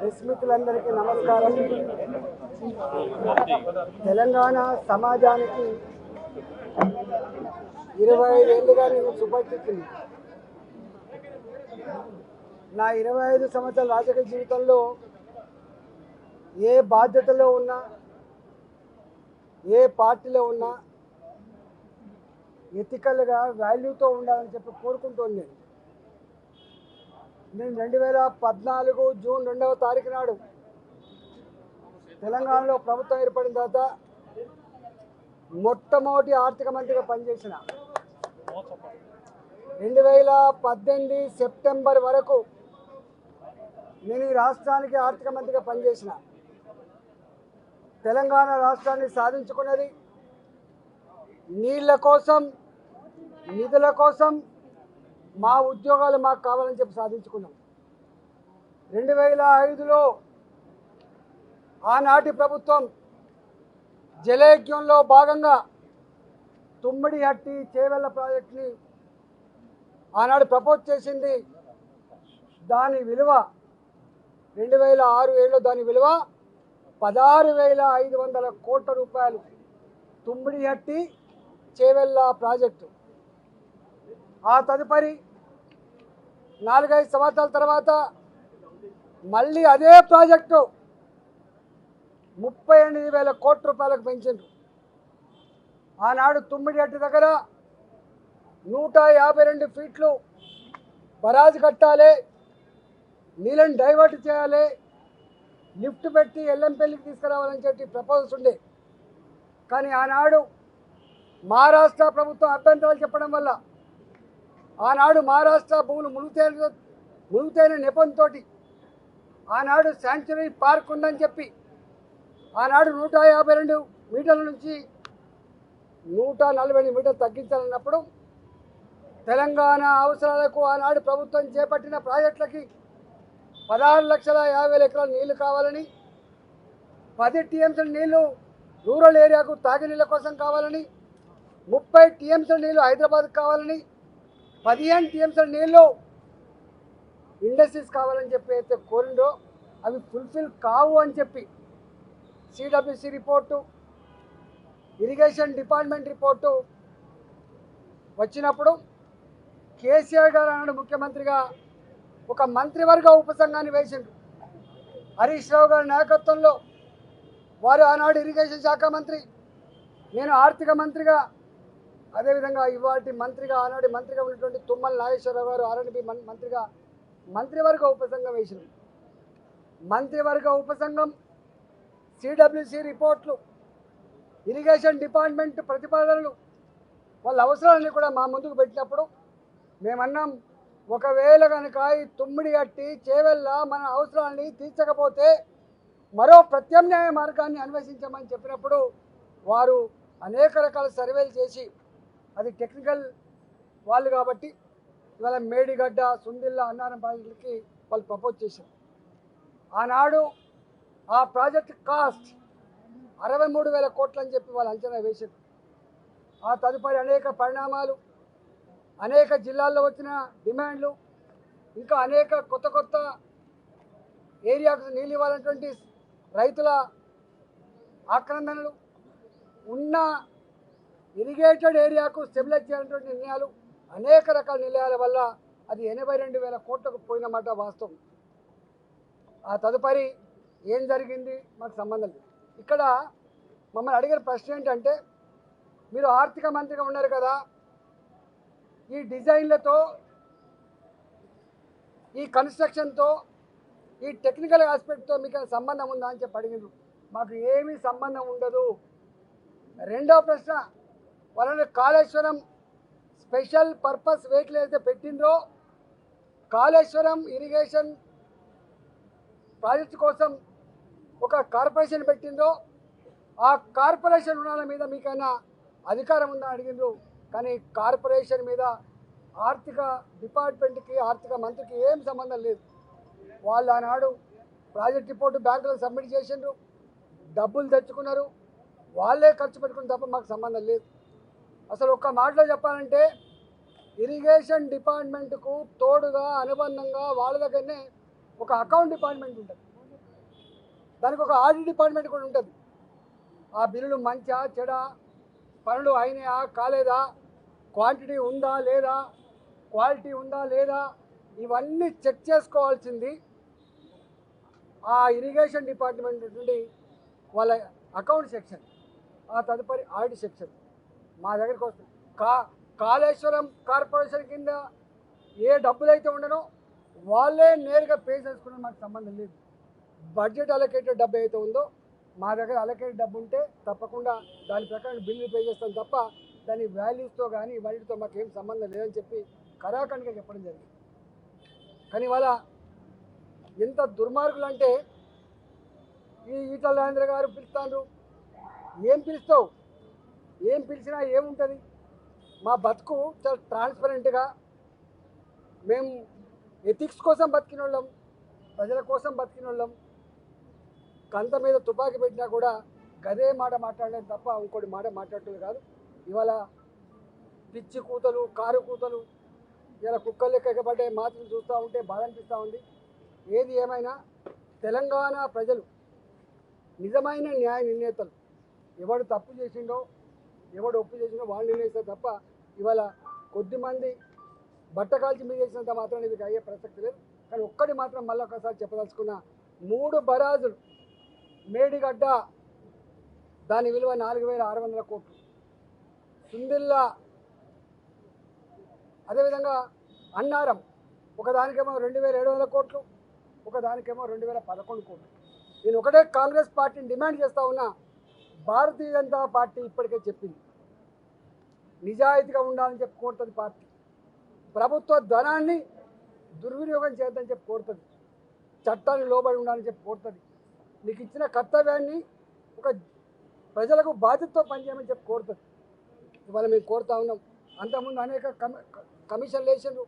Press మిత్రులందరికీ నమస్కారం. తెలంగాణ సమాజానికి 25 ఏళ్ళుగా నేను సుపరిచితుని. నా 25 సంవత్సరాల రాజకీయ జీవితంలో ఏ బాధ్యతలో ఉన్నా, ఏ పార్టీలో ఉన్నా ఎథికల్గా వాల్యూతో ఉండాలని చెప్పి కోరుకుంటోంది. నేను 2014 జూన్ 2వ తారీఖు నాడు తెలంగాణలో ప్రభుత్వం ఏర్పడిన తర్వాత మొట్టమొదటి ఆర్థిక మంత్రిగా పనిచేసిన. 2018 సెప్టెంబర్ వరకు నేను ఈ రాష్ట్రానికి ఆర్థిక మంత్రిగా పనిచేసిన. తెలంగాణ రాష్ట్రాన్ని సాధించుకున్నది నీళ్ల కోసం, నిధుల కోసం, మా ఉద్యోగాలు మాకు కావాలని చెప్పి సాధించుకున్నాం. 2005లో ఆనాటి ప్రభుత్వం జలయజ్ఞంలో భాగంగా తుమ్మిడిహట్టి చేవెళ్ల ప్రాజెక్టుని ఆనాడు ప్రపోజ్ చేసింది. దాని విలువ 2006-7లో దాని విలువ 16,500 కోట్ల రూపాయలు. తుమ్మిడిహట్టి చేవెళ్ల ప్రాజెక్టు. ఆ తదుపరి 4-5 సంవత్సరాల తర్వాత మళ్ళీ అదే ప్రాజెక్టు 38,000 కోట్ల రూపాయలకు పెంచిండ్రు. ఆనాడు తుమ్మిడిహట్టి దగ్గర 152 ఫీట్లు బరాజు కట్టాలి, నీళ్ళని డైవర్ట్ చేయాలి, లిఫ్ట్ పెట్టి ఎల్లంపల్లికి తీసుకురావాలని చెప్పి ప్రపోజల్స్ ఉండే. కానీ ఆనాడు మహారాష్ట్ర ప్రభుత్వం అభ్యంతరాలు చెప్పడం వల్ల ఆనాడు మహారాష్ట్ర భూములు మునుగుతైన నెపంతో ఆనాడు శాంక్చురీ పార్క్ ఉందని చెప్పి ఆనాడు 152 మీటర్ల నుంచి 140 మీటర్లు తగ్గించాలన్నప్పుడు తెలంగాణ అవసరాలకు ఆనాడు ప్రభుత్వం చేపట్టిన ప్రాజెక్టులకి 16,50,000 ఎకరాల నీళ్లు కావాలని, 10 టీఎంసీల నీళ్లు రూరల్ ఏరియాకు తాగునీళ్ళ కోసం కావాలని, 30 టీఎంసీల నీళ్లు హైదరాబాద్కు కావాలని, 15 టీఎంసీల నీళ్లు ఇండస్ట్రీస్ కావాలని చెప్పి అయితే కోరిండో అవి ఫుల్ఫిల్ కావు అని చెప్పి CWC report, irrigation department report వచ్చినప్పుడు కేసీఆర్ గారు ఆనాడు ముఖ్యమంత్రిగా ఒక మంత్రివర్గ ఉపసంఘాన్ని వేసిండ్రు. హరీష్ రావు గారి నాయకత్వంలో వారు ఆనాడు ఇరిగేషన్ శాఖ మంత్రి, నేను ఆర్థిక మంత్రిగా, అదేవిధంగా ఇవాటి మంత్రిగా ఆనాడు మంత్రిగా ఉన్నటువంటి తుమ్మల నాగేశ్వరరావు గారు ఆర్ఎండ్బి మంత్రిగా మంత్రివర్గ ఉపసంఘం వేసింది. మంత్రివర్గ ఉపసంఘం సిడబ్ల్యూసి రిపోర్ట్లు, ఇరిగేషన్ డిపార్ట్మెంట్ ప్రతిపాదనలు, వాళ్ళ అవసరాలన్నీ కూడా మా ముందుకు పెట్టినప్పుడు మేమన్నాం, ఒకవేళ కనుక ఈ తుమ్మిడిహట్టి చేవెళ్ళ మన అవసరాన్ని తీర్చకపోతే మరో ప్రత్యామ్నాయ మార్గాన్ని అన్వేషించమని చెప్పినప్పుడు వారు అనేక రకాల సర్వేలు చేసి, అది టెక్నికల్ వాళ్ళు కాబట్టి ఇవాళ మేడిగడ్డ, సుందిల్ల, అన్నారం ప్రాజెక్టులకి వాళ్ళు ప్రపోజ్ చేశారు. ఆనాడు ఆ ప్రాజెక్ట్ కాస్ట్ 63,000 కోట్లు అని చెప్పి వాళ్ళు అంచనా వేశారు. ఆ తదుపరి అనేక పరిణామాలు, అనేక జిల్లాల్లో వచ్చిన డిమాండ్లు, ఇంకా అనేక కొత్త ఏరియాకు నీళ్ళు ఇవ్వాలన్నటువంటి రైతుల ఆక్రందనలు, ఉన్న ఇరిగేటెడ్ ఏరియాకు స్టెబిలైజ్ చేయాలన్నటువంటి నిర్ణయాలు, అనేక రకాల నిర్ణయాల వల్ల అది 82,000 కోట్లకు పోయినమాట వాస్తవం. ఆ తదుపరి ఏం జరిగింది మాకు సంబంధం లేదు. ఇక్కడ మమ్మల్ని అడిగిన ప్రశ్న ఏంటంటే, మీరు ఆర్థిక మంత్రిగా ఉన్నారు కదా, ఈ డిజైన్లతో, ఈ కన్స్ట్రక్షన్తో, ఈ టెక్నికల్ ఆస్పెక్ట్తో మీకు సంబంధం ఉందా అని చెప్పి అడిగినారు. మాకు ఏమీ సంబంధం ఉండదు. రెండవ ప్రశ్న, వాళ్ళని కాళేశ్వరం స్పెషల్ పర్పస్ వెహికల్ అయితే పెట్టిండ్రో, కాళేశ్వరం ఇరిగేషన్ ప్రాజెక్టు కోసం ఒక కార్పొరేషన్ పెట్టిందో, ఆ కార్పొరేషన్ రుణాల మీద మీకైనా అధికారం ఉందని అడిగిండ్రు. కానీ కార్పొరేషన్ మీద ఆర్థిక డిపార్ట్మెంట్కి, ఆర్థిక మంత్రికి ఏం సంబంధం లేదు. వాళ్ళు ఆనాడు ప్రాజెక్ట్ రిపోర్టు బ్యాంకులకు సబ్మిట్ చేసిండ్రు, డబ్బులు తెచ్చుకున్నారు, వాళ్ళే ఖర్చు పెట్టుకుని తప్ప మాకు సంబంధం లేదు. అసలు ఒక్క మాటలో చెప్పాలంటే ఇరిగేషన్ డిపార్ట్మెంట్కు తోడుగా అనుబంధంగా వాళ్ళ దగ్గరనే ఒక అకౌంట్ డిపార్ట్మెంట్ ఉంటుంది. దానికి ఒక ఆడిట్ డిపార్ట్మెంట్ కూడా ఉంటుంది. ఆ బిల్లులు మంచా చెడా, పనులు అయినాయా కాలేదా, క్వాంటిటీ ఉందా లేదా, క్వాలిటీ ఉందా లేదా, ఇవన్నీ చెక్ చేసుకోవాల్సింది ఆ ఇరిగేషన్ డిపార్ట్మెంట్ నుండి వాళ్ళ అకౌంట్ సెక్షన్, ఆ తదుపరి ఆడిట్ సెక్షన్ మా దగ్గరికి వస్తుంది. కాళేశ్వరం కార్పొరేషన్ కింద ఏ డబ్బులు అయితే ఉండనో వాళ్ళే నేరుగా పే చేసుకునే మాకు సంబంధం లేదు. బడ్జెట్ అలొకేటెడ్ డబ్బు అయితే ఉందో మా దగ్గర అలొకేటెడ్ డబ్బు ఉంటే తప్పకుండా దాని ప్రకారం బిల్లు పే చేస్తాం తప్ప దాని వాల్యూస్తో కానీ వాటితో మాకు ఏం సంబంధం లేదని చెప్పి కరాఖండిగా చెప్పడం జరిగింది. కానీ ఇవాళ ఎంత దుర్మార్గులు అంటే ఈ ఈటల రాజేంద్ర గారు పిలుస్తాను, ఏం పిలుస్తావు, ఏం పిలిచినా ఏముంటుంది. మా బతుకు చాలా ట్రాన్స్పరెంట్గా, మేము ఎథిక్స్ కోసం బతికిన వాళ్ళం, ప్రజల కోసం బతికిన వాళ్ళం. కంత మీద తుపాకీ పెట్టినా కూడా గదే మాట మాట్లాడలేదు తప్ప ఇంకోటి మాట మాట్లాడటం కాదు. ఇవాళ పిచ్చి కూతలు, కారు కూతలు, ఇలా కుక్కలు లెక్క ఎగబడ్డే మాటలు చూస్తూ ఉంటే బాధ అనిపిస్తూ ఉంది. ఏది ఏమైనా తెలంగాణ ప్రజలు నిజమైన న్యాయ నిర్ణేతలు, ఎవడు తప్పు చేసిండో ఎవడు ఒప్పు చేసిండో వాళ్ళు నిర్ణయిస్తారు తప్ప ఇవాళ కొద్దిమంది బట్టకాల్చి మీద చేసినంత మాత్రం ఇది అయ్యే ప్రసక్తి లేదు. కానీ ఒక్కటి మాత్రం మళ్ళీ ఒకసారి చెప్పదలుచుకున్న, 3 బరాజులు మేడిగడ్డ దాని విలువ 4,600 కోట్లు, సుందిల్లా అదేవిధంగా అన్నారం ఒకదానికేమో 2,700 కోట్లు, ఒకదానికేమో 2,011 కోట్లు. నేను ఒకటే కాంగ్రెస్ పార్టీని డిమాండ్ చేస్తూ ఉన్నా, భారతీయ జనతా పార్టీ ఇప్పటికే చెప్పింది నిజాయితీగా ఉండాలని చెప్పి కోరుతుంది. పార్టీ ప్రభుత్వ ధనాన్ని దుర్వినియోగం చేయొద్దని చెప్పి కోరుతుంది, చట్టాన్ని లోబడి ఉండాలని చెప్పి కోరుతుంది, నీకు ఇచ్చిన కర్తవ్యాన్ని ఒక ప్రజలకు బాధ్యతతో పనిచేయమని చెప్పి కోరుతుంది. ఇవాళ మేము కోరుతా ఉన్నాం. అంతకుముందు అనేక కమిషన్లు వేసిండ్రు,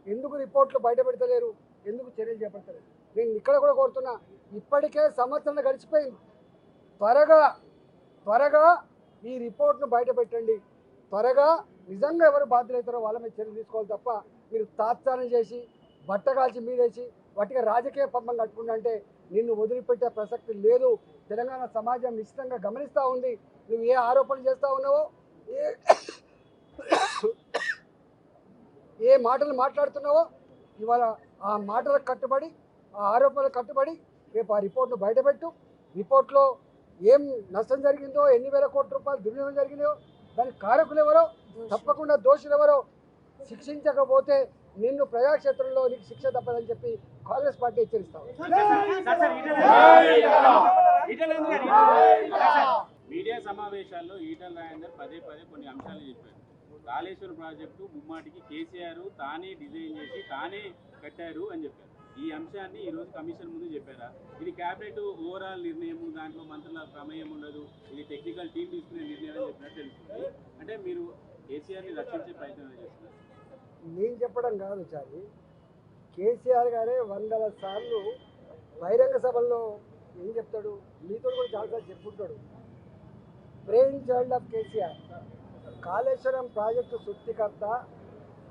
ఎందుకు రిపోర్ట్లు బయట పెడతలేరు, ఎందుకు చర్యలు చేపడతలేరు. నేను ఇక్కడ కూడా కోరుతున్నా, ఇప్పటికే సంవత్సరం గడిచిపోయింది, త్వరగా ఈ రిపోర్ట్ను బయట పెట్టండి. త్వరగా నిజంగా ఎవరు బాధ్యులవుతారో వాళ్ళ మీద చర్యలు తీసుకోవాలి తప్ప మీరు తాత్సారం చేసి బట్టగాల్చి మీదేసి వాటికి రాజకీయ పబ్బం కట్టుకుంటా అంటే నిన్ను వదిలిపెట్టే ప్రసక్తి లేదు. తెలంగాణ సమాజం నిశ్చితంగా గమనిస్తూ ఉంది. నువ్వు ఏ ఆరోపణలు చేస్తూ ఉన్నావో, ఏ మాటలు మాట్లాడుతున్నావో, ఇవాళ ఆ మాటలకు కట్టుబడి, ఆ ఆరోపణలకు కట్టుబడి రేపు ఆ రిపోర్ట్ను బయటపెట్టు. రిపోర్ట్లో ఏం నష్టం జరిగిందో, ఎన్ని వేల కోట్ల రూపాయలు దుర్వినియోగం జరిగిందో, దానికి కారకులు ఎవరో, తప్పకుండా దోషులు ఎవరో శిక్షించకపోతే నిన్ను ప్రజాక్షేత్రంలో నీకు శిక్ష తప్పదని చెప్పి కాంగ్రెస్ పార్టీ హెచ్చరిస్తాం. మీడియా సమావేశాల్లో ఈటల రాజేందర్ పదే కొన్ని అంశాలు చెప్పారు. కాళేశ్వరం ప్రాజెక్టు ముమ్మాటికి కేసీఆర్ తానే డిజైన్ చేసి తానే కట్టారు అని చెప్పారు. ఈ అంశాన్ని ఈరోజు కమిషన్ ముందు చెప్పారా? ఇది క్యాబినెట్ ఓవరాల్ నిర్ణయం, దాంట్లో మంత్రుల ప్రమేయం ఉండదు, ఇది టెక్నికల్ టీం తీసుకునే నిర్ణయం అని చెప్పినట్టు తెలుస్తుంది. అంటే మీరు కేసీఆర్ని రక్షించే ప్రయత్నం చేస్తున్నారు. నేను చెప్పడం కాదు చారి, కేసీఆర్ గారే 100 సార్లు బహిరంగ సభల్లో ఏం చెప్తాడు, మీతో కూడా చాలాసార్లు చెప్పుకుంటాడు. Brain child of KCR, Kaleshwaram project సృష్టికర్త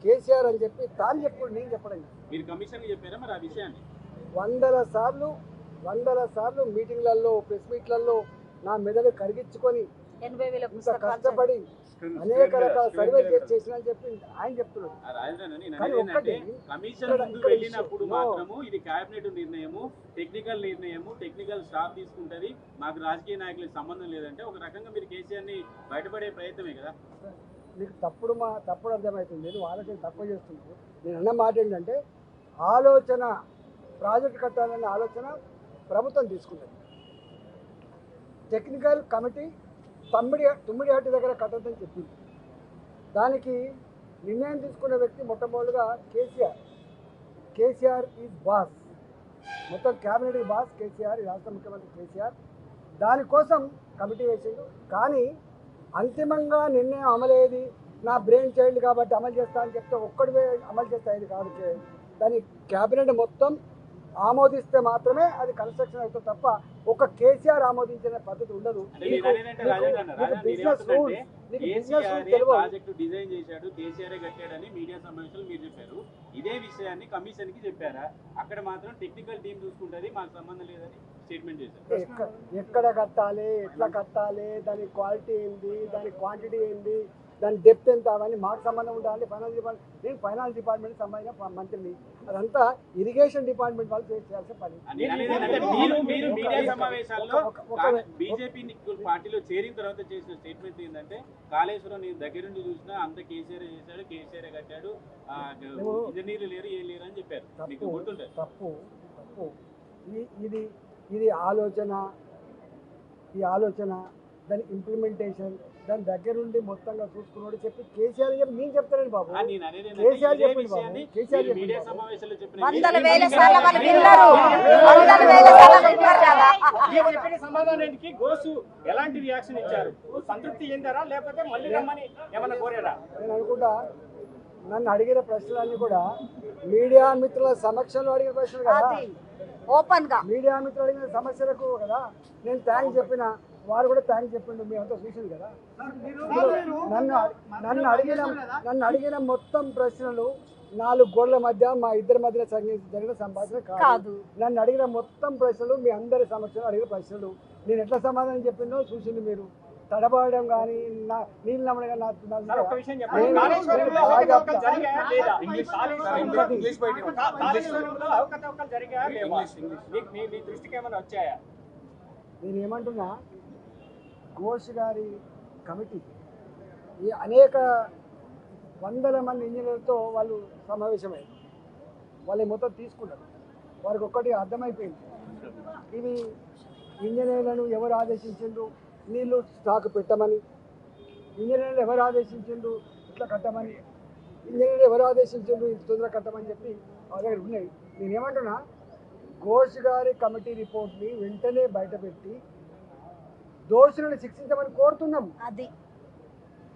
కేసీఆర్ అని చెప్పి తాను చెప్పుడు, నేను చెప్పడం కాదు. మీరు కమిషన్ చెప్పారా మరి ఆ విషయాన్ని? 100 సార్లు మీటింగ్లలో, ప్రెస్ మీట్లలో నా మెదడు కరిగించుకొని కష్టపడి అనేక రకాల సర్వే చేసిన చెప్పి ఆయన చెప్తున్నాడు. కమిషన్ ముందు వెళ్ళినప్పుడు మాత్రము ఇది కేబినెట్ నిర్ణయము, టెక్నికల్ స్టాఫ్ తీసుకుంటది, మాకు రాజకీయ నాయకులకు సంబంధం లేదంటే ఒక రకంగా మీరు కేసీఆర్ ని బయటపడే ప్రయత్నమే కదా. మీకు తప్పుడు అర్థమవుతుంది, నేను ఆలోచన తక్కువ చేస్తున్నాను. నేను అన్న మాట ఏంటంటే, ఆలోచన ప్రాజెక్టు కట్టాలనే ఆలోచన ప్రభుత్వం తీసుకున్నది. టెక్నికల్ కమిటీ తుమ్మిడిహట్టి దగ్గర కట్టదని చెప్పింది. దానికి నిర్ణయం తీసుకున్న వ్యక్తి మొట్టమొదటిగా కేసీఆర్ ఈజ్ బాస్, మొత్తం క్యాబినెట్ బాస్ కేసీఆర్, రాష్ట్ర ముఖ్యమంత్రి కేసీఆర్. దానికోసం కమిటీ వేసిండు. కానీ అంతిమంగా నిర్ణయం అమలేది నా బ్రెయిన్ చైల్డ్ కాబట్టి అమలు చేస్తా అని చెప్తే ఒక్కడివే అమలు చేస్తే అది కాదు. దాని క్యాబినెట్ మొత్తం ఆమోదిస్తే మాత్రమే అది కన్స్ట్రక్షన్ అవుతుంది తప్ప ఒక కేసీఆర్ ఆమోదించిన పద్ధతి ఉండదు. బిజినెస్ రూల్స్ తెలియదు. ప్రాజెక్టు డిజైన్ చేశాడు కేసీఆర్ కట్టాడని మీడియా సమావేశంలో మీరు చెప్పారు. ఇదే విషయాన్ని కమిషన్ కి చెప్పారా? అక్కడ మాత్రం టెక్నికల్ టీం చూసుకుంటది, మాకు సంబంధం లేదని స్టేట్మెంట్ చేశారు. ఎక్కడ కట్టాలి, ఎట్లా కట్టాలి, దాని క్వాలిటీ ఏంది, దాని క్వాంటిటీ ఏంది, దాని డెప్త్ ఎంత, అవన్నీ మాకు సంబంధం ఉండాలి. ఫైనాన్స్ డిపార్ట్మెంట్, నేను ఫైనాన్స్ డిపార్ట్మెంట్ సంబంధించిన మంత్రిని, అదంతా ఇరిగేషన్ డిపార్ట్మెంట్ వాళ్ళు చేయాల్సిన పని. మీరు మీడియా సమావేశాల్లో బీజేపీ పార్టీలో చేరిన తర్వాత చేసిన స్టేట్మెంట్ ఏంటంటే కాళేశ్వరం నేను దగ్గరుండి చూసినా అంత కేసీఆర్ చేశాడు, కేసీఆర్ కట్టాడు, ఇంజనీర్లు లేరు ఏం లేరు అని చెప్పారు. మీకు గుర్తుంటారు. తప్పు. ఇది ఆలోచన, ఈ ఆలోచన దాని ఇంప్లిమెంటేషన్ దాని దగ్గరుండి మొత్తంగా చూసుకున్నాడు చెప్పి కేసీఆర్ చెప్పి నేను చెప్తానండి బాబు. కేసీఆర్ చెప్పింది బాబు, కేసీఆర్ మీడియా సమావేశంలో చెప్పిన సమాధానానికి గోసు ఎలాంటి రియాక్షన్ ఇచ్చారు? సంతృప్తి చెందారా లేకపోతే మళ్ళీ రమ్మని ఏమన్నా కోరారా? నేను అనుకుంటా నన్ను అడిగిన ప్రశ్నలన్నీ కూడా మీడియా మిత్రుల సమక్షంలో అడిగిన ప్రశ్నలు కదా, ఓపెన్ గా మీడియా మిత్రులు అడిగిన సమస్యలకు కదా నేను థ్యాంక్స్ చెప్పిన, వారు కూడా థ్యాంక్స్ చెప్పిండు. మేమంతా చూసింది కదా. నన్ను అడిగిన మొత్తం ప్రశ్నలు 4 గోడల మధ్య మా ఇద్దరి మధ్య జరిగిన సంభాషణ కాదు. నన్ను అడిగిన మొత్తం ప్రశ్నలు మీ అందరి సమక్షంలో అడిగిన ప్రశ్నలు. నేను ఎట్లా సమాధానం చెప్పిందో చూసింది మీరు. తడబడడం కానీ నీళ్ళు నమ్మడం నేను ఏమంటున్నా, ఘోష్ గారి కమిటీ ఈ అనేక వందల మంది ఇంజనీర్లతో వాళ్ళు సమావేశమయ్యారు. వాళ్ళు మొత్తం తీసుకున్నారు. వారికి ఒక్కటి అర్థమైపోయింది, ఇవి ఇంజనీర్లను ఎవరు ఆదేశించిండ్రు నీళ్ళు స్టాక్ పెట్టమని, ఇంజనీర్లు ఎవరు ఆదేశించిండ్రు ఇట్లా కట్టమని, ఇంజనీర్లు ఎవరు ఆదేశించిండ్రు ఇంత తొందరగా కట్టమని చెప్పి వాళ్ళ దగ్గర ఉన్నాయి. నేనేమంటున్నా, ఘోష్ గారి కమిటీ రిపోర్ట్ని వెంటనే బయటపెట్టి దోషులను శిక్షించమని కోరుతున్నాం. అది